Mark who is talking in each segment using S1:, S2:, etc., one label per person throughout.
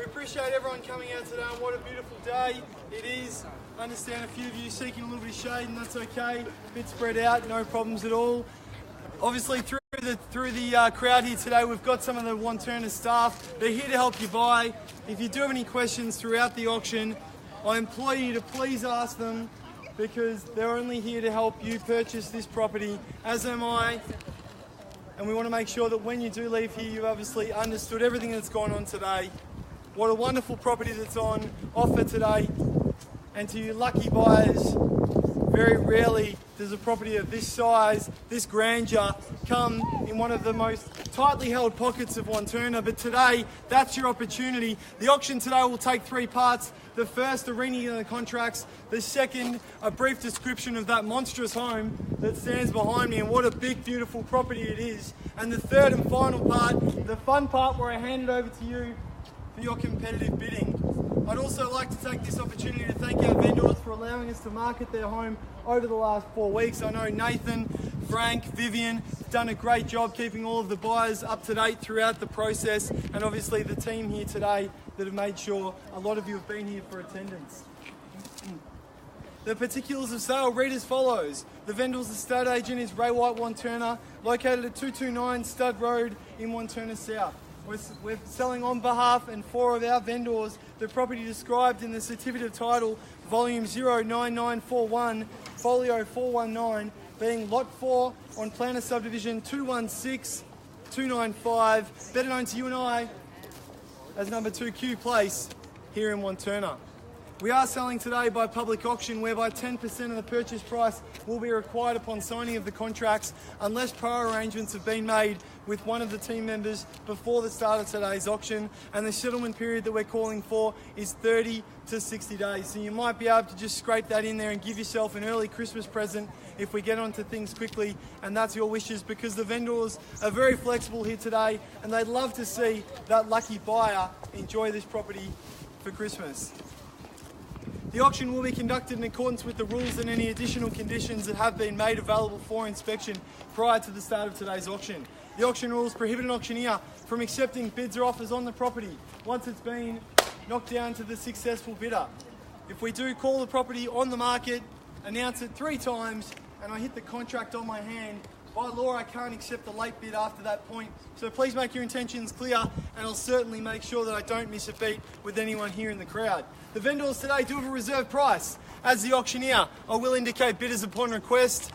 S1: We appreciate everyone coming out today, and what a beautiful day it is. I understand a few of you seeking a little bit of shade, and that's okay. A bit spread out, no problems at all. Obviously, through the crowd here today, we've got some of the Wantirna staff. They're here to help you buy. If you do have any questions throughout the auction, I implore you to please ask them, because they're only here to help you purchase this property, as am I. And we want to make sure that when you do leave here, you've obviously understood everything that's gone on today. What a wonderful property that's on offer today. And to you lucky buyers, very rarely does a property of this size, this grandeur, come in one of the most tightly held pockets of Wantirna. But today, that's your opportunity. The auction today will take 3 parts. The first, the reading of the contracts. The second, a brief description of that monstrous home that stands behind me and what a big, beautiful property it is. And the third and final part, the fun part, where I hand it over to you for your competitive bidding. I'd also like to take this opportunity to thank our vendors for allowing us to market their home over the last 4 weeks. I know Nathan, Frank, Vivian have done a great job keeping all of the buyers up to date throughout the process, and obviously the team here today that have made sure a lot of you have been here for attendance. The particulars of sale read as follows. The vendor's estate agent is Ray White Wantirna, located at 229 Stud Road in Wantirna South. We're selling on behalf and for of our vendors the property described in the certificate of title, volume 09941, folio 419, being lot 4 on planner subdivision 216295, better known to you and I as number 2 Kew Place here in Wantirna. We are selling today by public auction, whereby 10% of the purchase price will be required upon signing of the contracts, unless prior arrangements have been made with one of the team members before the start of today's auction. And the settlement period that we're calling for is 30 to 60 days. So you might be able to just scrape that in there and give yourself an early Christmas present if we get onto things quickly, and that's your wishes, because the vendors are very flexible here today and they'd love to see that lucky buyer enjoy this property for Christmas. The auction will be conducted in accordance with the rules and any additional conditions that have been made available for inspection prior to the start of today's auction. The auction rules prohibit an auctioneer from accepting bids or offers on the property once it's been knocked down to the successful bidder. If we do call the property on the market, announce it 3 times, and I hit the contract on my hand, by law I can't accept a late bid after that point. So please make your intentions clear, and I'll certainly make sure that I don't miss a beat with anyone here in the crowd. The vendors today do have a reserve price. As the auctioneer, I will indicate bidders upon request.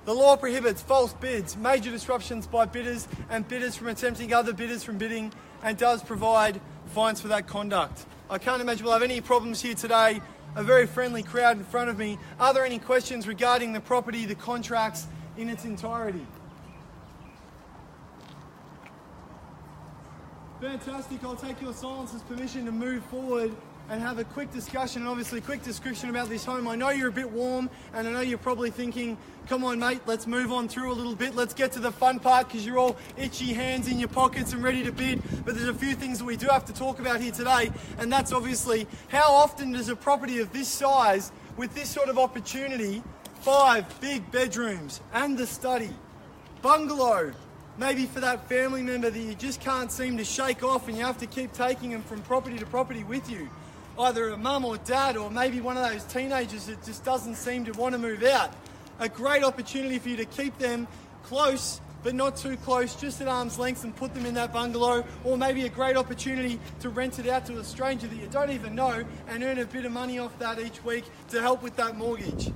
S1: The law prohibits false bids, major disruptions by bidders, and bidders from attempting other bidders from bidding, and does provide fines for that conduct. I can't imagine we'll have any problems here today. A very friendly crowd in front of me. Are there any questions regarding the property, the contracts in its entirety? Fantastic. I'll take your silence as permission to move forward and have a quick discussion, and obviously a quick description about this home. I know you're a bit warm, and I know you're probably thinking, come on mate, let's move on through a little bit. Let's get to the fun part, because you're all itchy hands in your pockets and ready to bid. But there's a few things that we do have to talk about here today, and that's obviously how often does a property of this size, with this sort of opportunity, 5 big bedrooms and the study, bungalow, maybe for that family member that you just can't seem to shake off and you have to keep taking them from property to property with you, either a mum or dad, or maybe one of those teenagers that just doesn't seem to want to move out. A great opportunity for you to keep them close, but not too close, just at arm's length, and put them in that bungalow. Or maybe a great opportunity to rent it out to a stranger that you don't even know and earn a bit of money off that each week to help with that mortgage.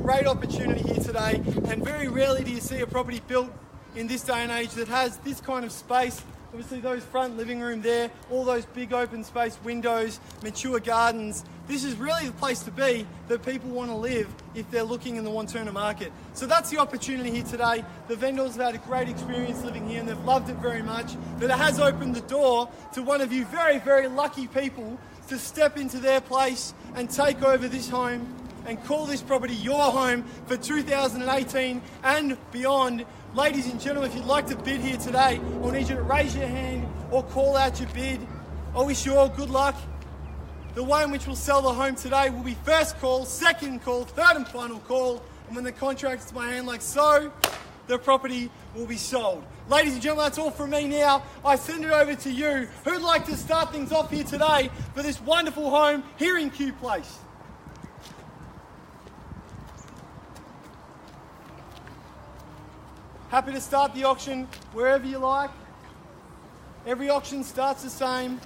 S1: Great opportunity here today, and very rarely do you see a property built in this day and age that has this kind of space. Obviously those front living room there, all those big open space windows, mature gardens. This is really the place to be that people want to live if they're looking in the Wantirna market. So that's the opportunity here today. The vendors have had a great experience living here and they've loved it very much. But it has opened the door to one of you very, very lucky people to step into their place and take over this home and call this property your home for 2018 and beyond. Ladies and gentlemen, if you'd like to bid here today, I'll need you to raise your hand or call out your bid. I wish you all good luck. The way in which we'll sell the home today will be first call, second call, third and final call. And when the contract's in my hand like so, the property will be sold. Ladies and gentlemen, that's all from me now. I send it over to you. Who'd like to start things off here today for this wonderful home here in Kew Place? Happy to start the auction wherever you like. Every auction starts the same.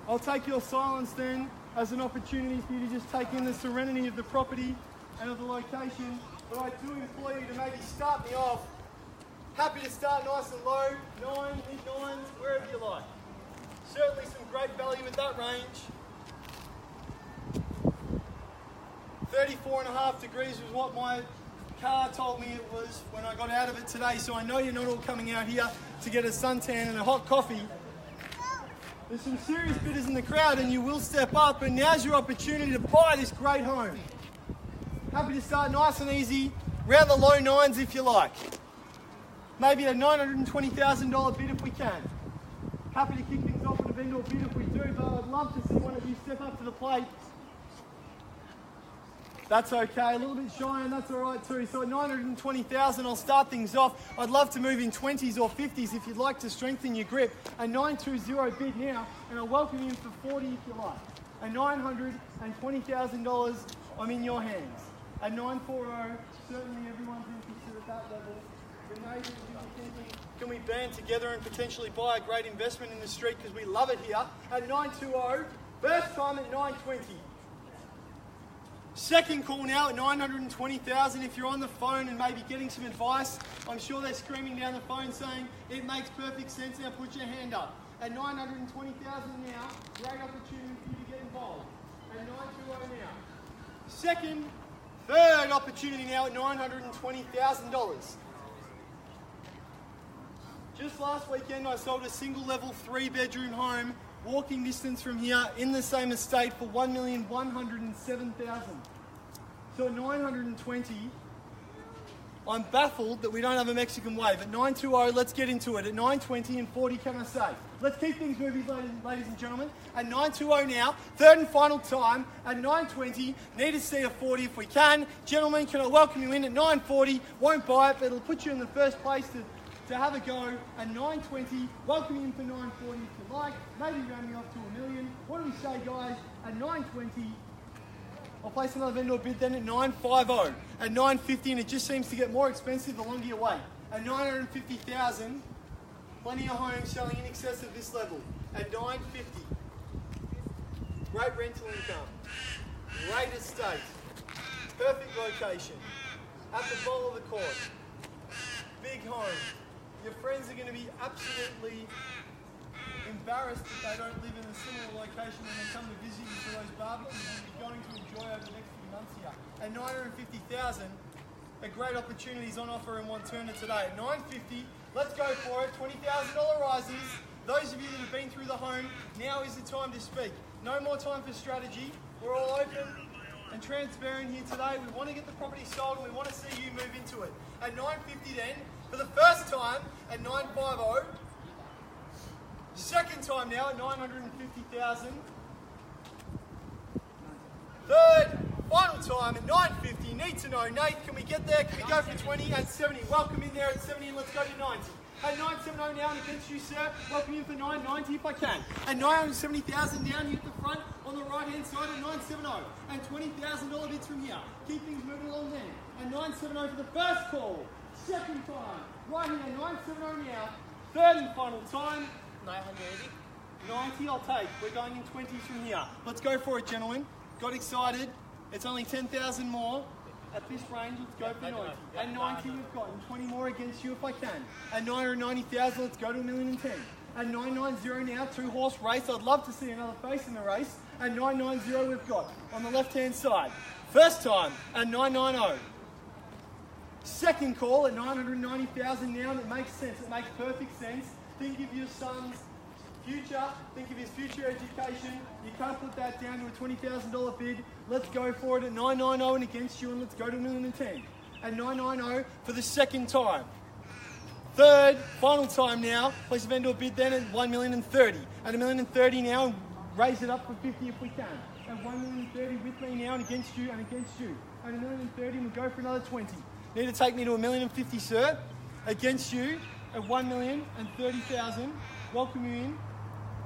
S1: I'll take your silence then as an opportunity for you to just take in the serenity of the property and of the location. But I do implore you to maybe start me off. Happy to start nice and low, 9, mid-9s, wherever you like. Certainly some great value at that range. 34.5 degrees was what my car told me it was when I got out of it today, so I know you're not all coming out here to get a suntan and a hot coffee. There's some serious bidders in the crowd and you will step up, and now's your opportunity to buy this great home. Happy to start nice and easy, round the low 9s if you like. Maybe a $920,000 bid if we can. Happy to kick things off with a vendor bid if we do, but I'd love to see one of you step up to the plate. That's okay, a little bit shy and that's all right too. So at $920,000, I'll start things off. I'd love to move in 20s or 50s if you'd like to strengthen your grip. A 920 bid now, and I'll welcome you in for 40 if you like. A $920,000, I'm in your hands. A 940, certainly everyone's interested at that level. But maybe you're thinking, can we band together and potentially buy a great investment in the street because we love it here? At 920, first time at 920. Second call now at $920,000. If you're on the phone and maybe getting some advice, I'm sure they're screaming down the phone saying, it makes perfect sense, now put your hand up. At $920,000 now, great opportunity for you to get involved. At $920 now. Second, third opportunity now at $920,000. Just last weekend I sold a single level 3-bedroom home walking distance from here in the same estate for $1,107,000. So at 920, I'm baffled that we don't have a Mexican wave. At 920, let's get into it. At 920 and 40, can I say? Let's keep things moving, ladies and gentlemen. At 920 now, third and final time. At 920, need to see a 40 if we can. Gentlemen, can I welcome you in at 940? Won't buy it, but it'll put you in the first place to have a go. At 920, welcome you in for 940 if you like. Maybe rounding off to $1 million. What do we say, guys? At 920, I'll place another vendor bid then at 950. At 950, and it just seems to get more expensive the longer you wait. At 950,000, plenty of homes selling in excess of this level. At 950, great rental income, great estate, perfect location, at the bowl of the court, big home. Your friends are going to be absolutely embarrassed that they don't live in a similar location when they come to visit you for those barbecues that you're going to enjoy over the next few months here. At 950,000, a great opportunity is on offer in Wantirna today. At 950, let's go for it. $20,000 rises. Those of you that have been through the home, now is the time to speak. No more time for strategy. We're all open and transparent here today. We want to get the property sold and we want to see you move into it. At 950 then, for the first time at 950, second time now at 950,000, third, final time at 950, need to know, Nate, can we get there? Can we go for 20 at 70? Welcome in there at 70 and let's go to 90. At 970 now and against you, sir, welcome in for 990 if I can. At 970,000 down here at the front on the right hand side at 970 and $20,000 bids from here. Keep things moving along then. At 970 for the first call. Second time, right here, 970 now. Third and final time, 980. 90 I'll take. We're going in 20s from here. Let's go for it, gentlemen. Got excited. It's only 10,000 more. At this range, let's go for 90. At 90 we've got, and 20 more against you if I can. At 990,000, let's go to $1,010,000. At 990 now, 2-horse race. I'd love to see another face in the race. At 990 we've got, on the left-hand side. First time, at 990. Second call at 990,000 now, and it makes sense. It makes perfect sense. Think of your son's future. Think of his future education. You can't put that down to a $20,000 bid. Let's go for it at 990 and against you, and let's go to $1,010,000. At 990 for the second time. Third, final time now. Place a vendor bid then at $1,030,000. At $1,030,000 now, and raise it up for 50 if we can. at 1,030,000 with me now, and against you, and against you. At 1,030,000, we'll go for another 20. Need to take me to 1,050,000, sir. Against you at 1,030,000. Welcome you in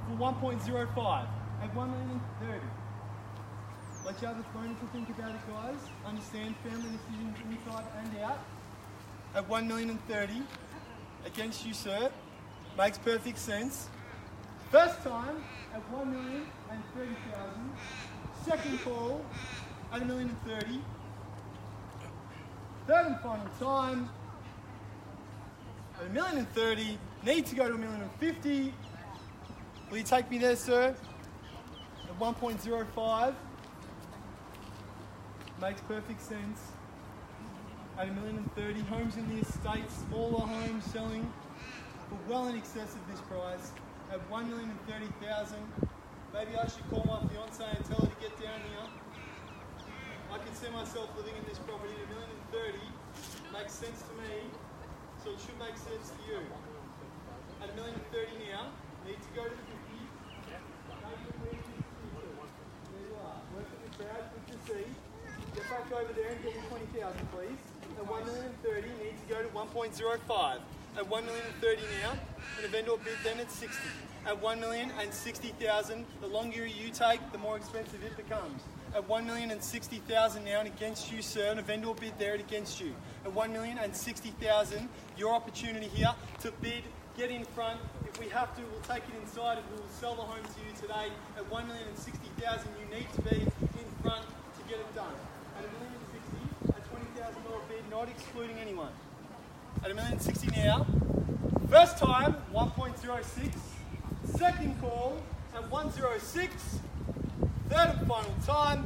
S1: for 1.05 at 1,030,000. Let you have a moment to think about it, guys. Understand family decisions inside and out. At 1,030,000 against you, sir. Makes perfect sense. First time at 1,030,000. Second call at 1,030,000. Third and final time at 1,030,000. Need to go to 1,050,000. Will you take me there, sir? At 1.05. Makes perfect sense. At 1,030,000, homes in the estate, smaller homes selling for well in excess of this price. At 1,030,000. Maybe I should call my fiance and tell her to get down here. I can see myself living in this property at 1,030,000. Makes sense to me, so it should make sense to you. At 1,030,000 now, need to go to the 50. There you are. Working the crowd, good to see. Get back over there and get me 20,000, please. At 1,030,000, need to go to 1.05. At 1,030,000 now, and a vendor bid then at 60. At 1,060,000, the longer you take, the more expensive it becomes. At 1,060,000 now, and against you, sir, and a vendor bid there and against you. At 1,060,000, your opportunity here to bid, get in front. If we have to, we'll take it inside and we'll sell the home to you today. At 1,060,000, you need to be in front to get it done. At 1,060,000, a $20,000 bid, not excluding anyone. At 1,060,000 now, first time 1.06, second call at 1.06, third and final time.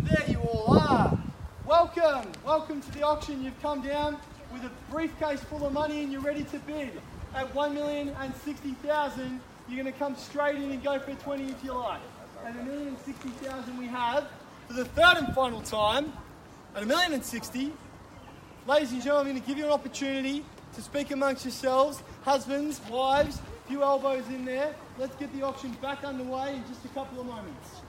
S1: There you all are. Welcome to the auction. You've come down with a briefcase full of money and you're ready to bid. At 1,060,000, you're going to come straight in and go for 20 if you like. At 1,060,000 we have, for the third and final time, at 1,060,000, ladies and gentlemen, I'm going to give you an opportunity to speak amongst yourselves, husbands, wives, a few elbows in there. Let's get the auction back underway in just a couple of moments.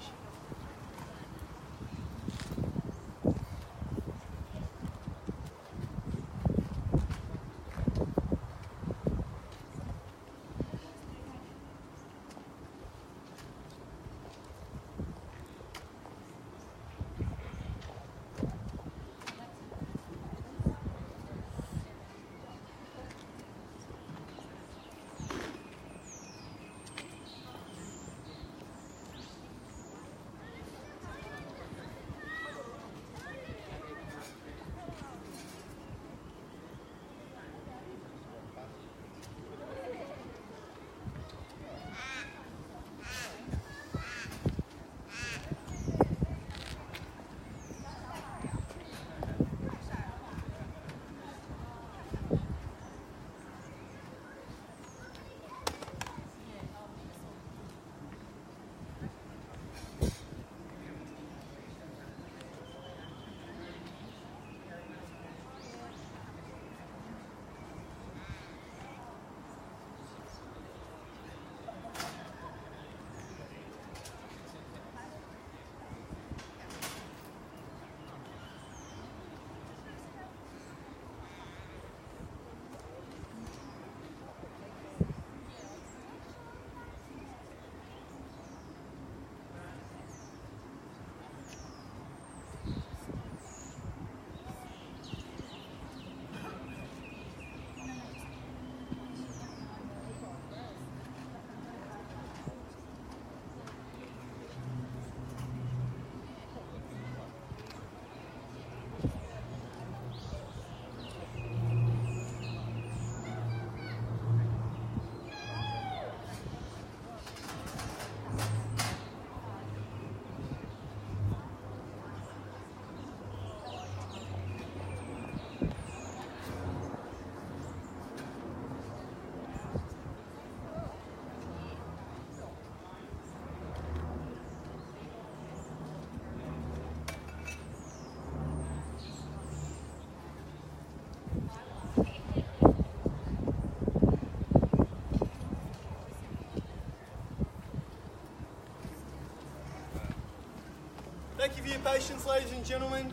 S1: Thank you for your patience, ladies and gentlemen.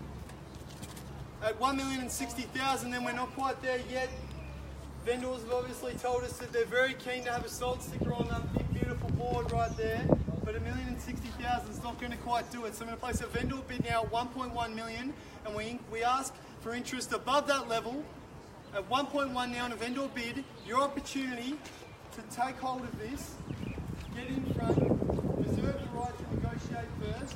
S1: At 1,060,000, then we're not quite there yet. Vendors have obviously told us that they're very keen to have a sold sticker on that big beautiful board right there, but 1,060,000 is not going to quite do it. So I'm going to place a vendor bid now at 1.1 million, and we ask for interest above that level. At 1.1 now in a vendor bid, your opportunity to take hold of this, get in front, reserve the right to negotiate first.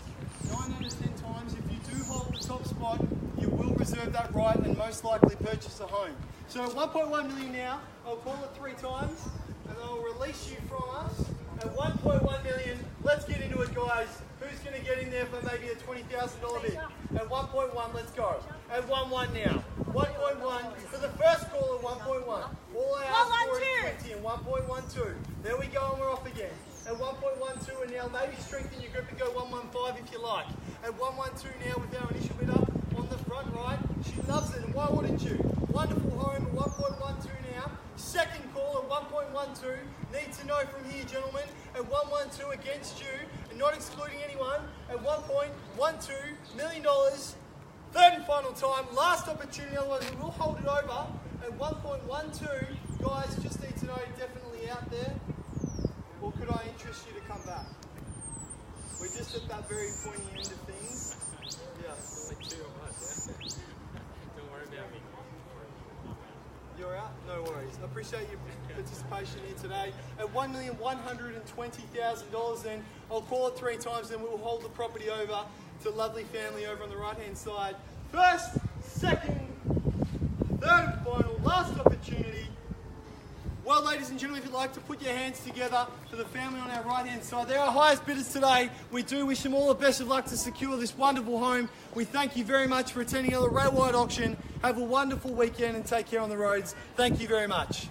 S1: 9 out of 10 times, if you do hold the top spot, you will reserve that right and most likely purchase a home. So 1.1 million now, I'll call it 3 times, and I'll release you from us. At 1.1 million, let's get into it, guys. Who's going to get in there for maybe a $20,000 bid? At 1.1, let's go. At 1.1 now. 1.1 for the first call at 1.1. All I ask for is 20 and 1.12. There we go, and we're off again. At 1.12, and now maybe strengthen your grip and go 1.15 if you like. At 1.12 now with our initial bidder on the front right. She loves it, and why wouldn't you? Wonderful home at 1.12 now. Second call at 1.12. Need to know from here, gentlemen. At 1.12 against you, and not excluding anyone. At $1.12 million. Third and final time. Last opportunity, otherwise we will hold it over. At 1.12, guys, just need to know you're definitely out there. Or could I interest you to come back? We're just at that very pointy end of things. Yeah.
S2: Only 2 of us, yeah? Don't worry about me.
S1: You're out? No worries. I appreciate your participation here today. At $1,120,000, then I'll call it 3 times, then we'll hold the property over to lovely family over on the right-hand side. First, second, third and final, last opportunity. Well, ladies and gentlemen, if you'd like to put your hands together for the family on our right-hand side, they're our highest bidders today. We do wish them all the best of luck to secure this wonderful home. We thank you very much for attending another railwide auction. Have a wonderful weekend and take care on the roads. Thank you very much.